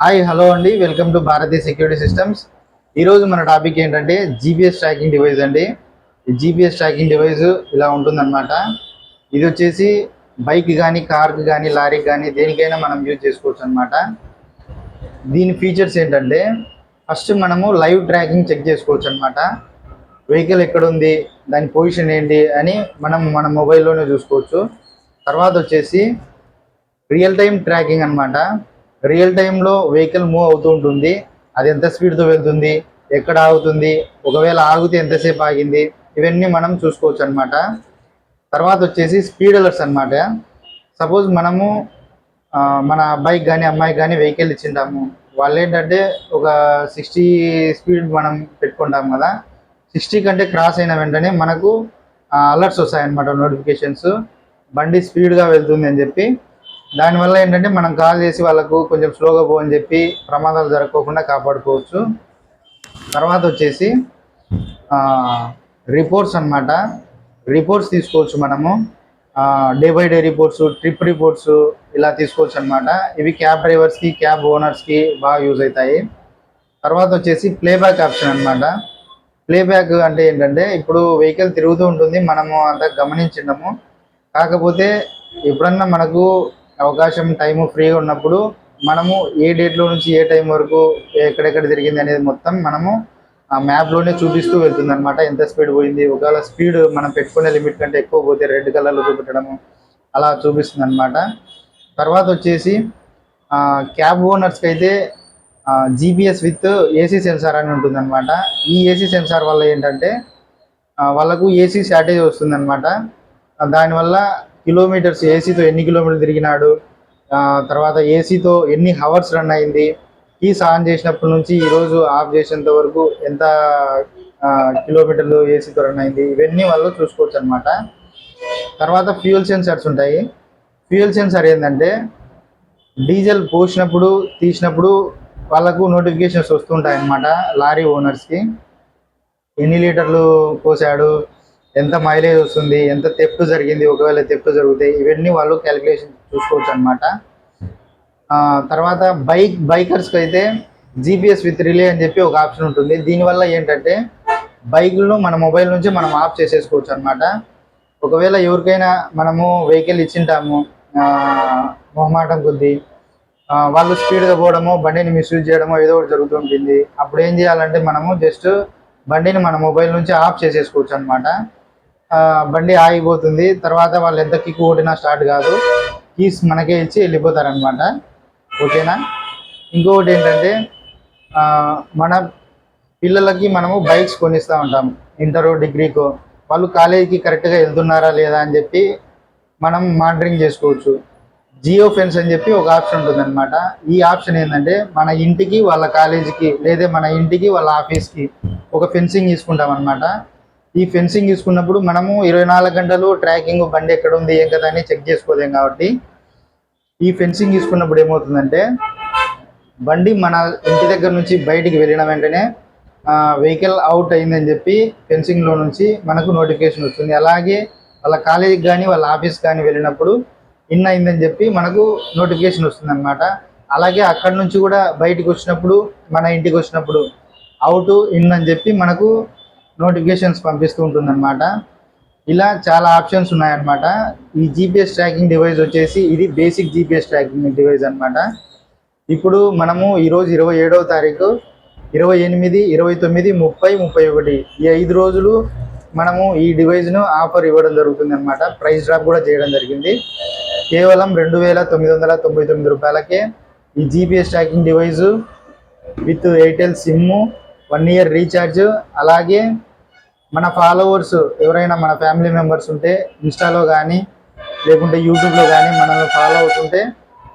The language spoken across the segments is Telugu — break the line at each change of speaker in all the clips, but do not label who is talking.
హాయ్ హలో అండి, welcome to Bharatiya security systems. ఈరోజు మన టాపిక్ ఏంటంటే జీపీఎస్ ట్రాకింగ్ డివైస్ అండి. ఈ జీపీఎస్ ట్రాకింగ్ డివైస్ ఇలా ఉంటుందన్నమాట. ఇది వచ్చేసి బైక్ కానీ, కార్కి కానీ, లారీకి కానీ దేనికైనా మనం యూజ్ చేసుకోవచ్చు అనమాట. దీని ఫీచర్స్ ఏంటంటే ఫస్ట్ మనము లైవ్ ట్రాకింగ్ చెక్ చేసుకోవచ్చు అనమాట. వెహికల్ ఎక్కడుంది, దాని పొజిషన్ ఏంటి అని మనం మన మొబైల్లోనే చూసుకోవచ్చు. తర్వాత వచ్చేసి రియల్ టైం ట్రాకింగ్ అనమాట. రియల్ టైంలో వెహికల్ మూవ్ అవుతూ ఉంటుంది. అది ఎంత స్పీడ్తో వెళ్తుంది, ఎక్కడ ఆగుతుంది, ఒకవేళ ఆగితే ఎంతసేపు ఆగింది, ఇవన్నీ మనం చూసుకోవచ్చు అనమాట. తర్వాత వచ్చేసి స్పీడ్ అలర్ట్స్ అనమాట. సపోజ్ మనము మన అబ్బాయికి కానీ అమ్మాయికి కానీ వెహికల్ ఇచ్చింటాము. వాళ్ళు ఏంటంటే ఒక 60 స్పీడ్ మనం పెట్టుకుంటాం కదా. 60 కంటే క్రాస్ అయిన వెంటనే మనకు అలర్ట్స్ వస్తాయన్నమాట, నోటిఫికేషన్స్. బండి స్పీడ్గా వెళ్తుంది అని చెప్పి. దానివల్ల ఏంటంటే మనం కాల్ చేసి వాళ్ళకు కొంచెం స్లోగా పో అని చెప్పి ప్రమాదాలు జరగకోకుండా కాపాడుకోవచ్చు. తర్వాత వచ్చేసి రిపోర్ట్స్ అనమాట. రిపోర్ట్స్ తీసుకోవచ్చు మనము. Day by day reports, trip reports ఇలా తీసుకోవచ్చు అనమాట. ఇవి క్యాబ్ డ్రైవర్స్కి, క్యాబ్ ఓనర్స్కి బాగా యూజ్ అవుతాయి. తర్వాత వచ్చేసి ప్లేబ్యాక్ ఆప్షన్ అనమాట. ప్లేబ్యాక్ అంటే ఏంటంటే ఇప్పుడు వెహికల్ తిరుగుతూ ఉంటుంది, మనము అంతా గమనించినాము. కాకపోతే ఎప్పుడన్నా మనకు అవకాశం టైము ఫ్రీగా ఉన్నప్పుడు మనము ఏ డేట్లో నుంచి ఏ టైం వరకు ఎక్కడెక్కడ తిరిగింది అనేది మొత్తం మనము ఆ మ్యాప్లోనే చూపిస్తూ వెళ్తుంది అనమాట. ఎంత స్పీడ్ పోయింది, ఒకవేళ స్పీడ్ మనం పెట్టుకునే లిమిట్ కంటే ఎక్కువ పోతే రెడ్ కలర్లో చూపెట్టడము అలా చూపిస్తుంది అనమాట. తర్వాత వచ్చేసి క్యాబ్ ఓనర్స్కి అయితే జీపీఎస్ విత్ ఏసీ సెన్సార్ అని ఉంటుందన్నమాట. ఈ ఏసీ సెన్సార్ వల్ల ఏంటంటే వాళ్ళకు ఏసీ షార్టేజ్ వస్తుందన్నమాట. దానివల్ల కిలోమీటర్స్, ఏసీతో ఎన్ని కిలోమీటర్లు తిరిగినాడు, తర్వాత ఏసీతో ఎన్ని హవర్స్ రన్ అయింది, కీస్ ఆన్ చేసినప్పటి నుంచి ఈరోజు ఆఫ్ చేసేంత వరకు ఎంత కిలోమీటర్లు ఏసీతో రన్ అయింది, ఇవన్నీ వాళ్ళు చూసుకోవచ్చు అనమాట. తర్వాత ఫ్యూయల్ సెన్సార్స్ ఉంటాయి. ఫ్యూయల్ సెన్సార్ ఏంటంటే డీజిల్ పోసినప్పుడు తీసినప్పుడు వాళ్ళకు నోటిఫికేషన్స్ వస్తుంటాయి అన్నమాట. లారీ ఓనర్స్కి ఎన్ని లీటర్లు పోసాడు, ఎంత మైలేజ్ వస్తుంది, ఎంత థెఫ్ట్ జరిగింది, ఒకవేళ థెఫ్ట్ జరిగితే ఇవన్నీ వాళ్ళు క్యాలిక్యులేషన్ చూసుకోవచ్చు అనమాట. తర్వాత బైకర్స్కి అయితే జీపీఎస్ విత్ రిలే అని చెప్పి ఒక ఆప్షన్ ఉంటుంది. దీనివల్ల ఏంటంటే బైక్లను మన మొబైల్ నుంచి మనం ఆఫ్ చేసేసుకోవచ్చు అనమాట. ఒకవేళ ఎవరికైనా మనము వెహికల్ ఇచ్చింటాము మొహమాటం కొద్దీ, వాళ్ళు స్పీడ్గా పోవడమో బండిని మిస్యూజ్ చేయడమో ఏదో ఒకటి జరుగుతుంటుంది. అప్పుడు ఏం చేయాలంటే మనము జస్ట్ బండిని మన మొబైల్ నుంచి ఆఫ్ చేసేసుకోవచ్చు అనమాట. బండి ఆగిపోతుంది. తర్వాత వాళ్ళు ఎంత కిక్ కొట్టినా స్టార్ట్ కాదు, కీస్ మనకే ఇచ్చి వెళ్ళిపోతారనమాట. ఓకేనా. ఇంకొకటి ఏంటంటే మన పిల్లలకి మనము బైక్స్ కొనిస్తూ ఉంటాము, ఇంటరో డిగ్రీకో. వాళ్ళు కాలేజీకి కరెక్ట్గా వెళ్తున్నారా లేదా అని చెప్పి మనం మానిటరింగ్ చేసుకోవచ్చు. జియో ఫెన్స్ అని చెప్పి ఒక ఆప్షన్ ఉంటుందన్నమాట. ఈ ఆప్షన్ ఏంటంటే మన ఇంటికి వాళ్ళ కాలేజీకి లేదా మన ఇంటికి వాళ్ళ ఆఫీస్కి ఒక ఫెన్సింగ్ తీసుకుంటాం అనమాట. ఈ ఫెన్సింగ్ తీసుకున్నప్పుడు మనము 24 గంటలు ట్రాకింగ్, బండి ఎక్కడ ఉంది ఏం కదా అని చెక్ చేసుకోలేం. కాబట్టి ఈ ఫెన్సింగ్ తీసుకున్నప్పుడు ఏమవుతుందంటే బండి మన ఇంటి దగ్గర నుంచి బయటికి వెళ్ళిన వెంటనే వెహికల్ అవుట్ అయిందని చెప్పి ఫెన్సింగ్లో నుంచి మనకు నోటిఫికేషన్ వస్తుంది. అలాగే వాళ్ళ కాలేజీకి కానీ వాళ్ళ ఆఫీస్ కానీ వెళ్ళినప్పుడు ఇన్ అయిందని చెప్పి మనకు నోటిఫికేషన్ వస్తుంది అనమాట. అలాగే అక్కడి నుంచి కూడా బయటికి వచ్చినప్పుడు, మన ఇంటికి వచ్చినప్పుడు అవుట్, ఇన్ అని చెప్పి మనకు నోటిఫికేషన్స్ పంపిస్తూ ఉంటుందన్నమాట. ఇలా చాలా ఆప్షన్స్ ఉన్నాయన్నమాట. ఈ జీపీఎస్ ట్రాకింగ్ డివైస్ వచ్చేసి ఇది బేసిక్ జీపీఎస్ ట్రాకింగ్ డివైస్ అనమాట. ఇప్పుడు మనము ఈరోజు 27వ తారీఖు, 28, 29, 30, 31 ఈ 5 రోజులు మనము ఈ డివైస్ను ఆఫర్ ఇవ్వడం జరుగుతుంది అనమాట. ప్రైస్ డ్రాప్ కూడా చేయడం జరిగింది. కేవలం 2,999 రూపాయలకే ఈ GPS tracking device with Airtel SIM, 1 year recharge. అలాగే మన ఫాలోవర్స్ ఎవరైనా మన ఫ్యామిలీ మెంబర్స్ ఉంటే ఇన్స్టాలో కానీ లేకుంటే యూట్యూబ్లో కానీ మనల్ని ఫాలో అవుతుంటే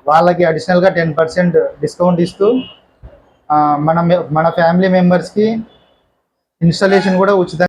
వాళ్ళకి అడిషనల్గా 10% డిస్కౌంట్ ఇస్తూ మన ఫ్యామిలీ మెంబర్స్కి ఇన్స్టాలేషన్ కూడా ఉచితంగా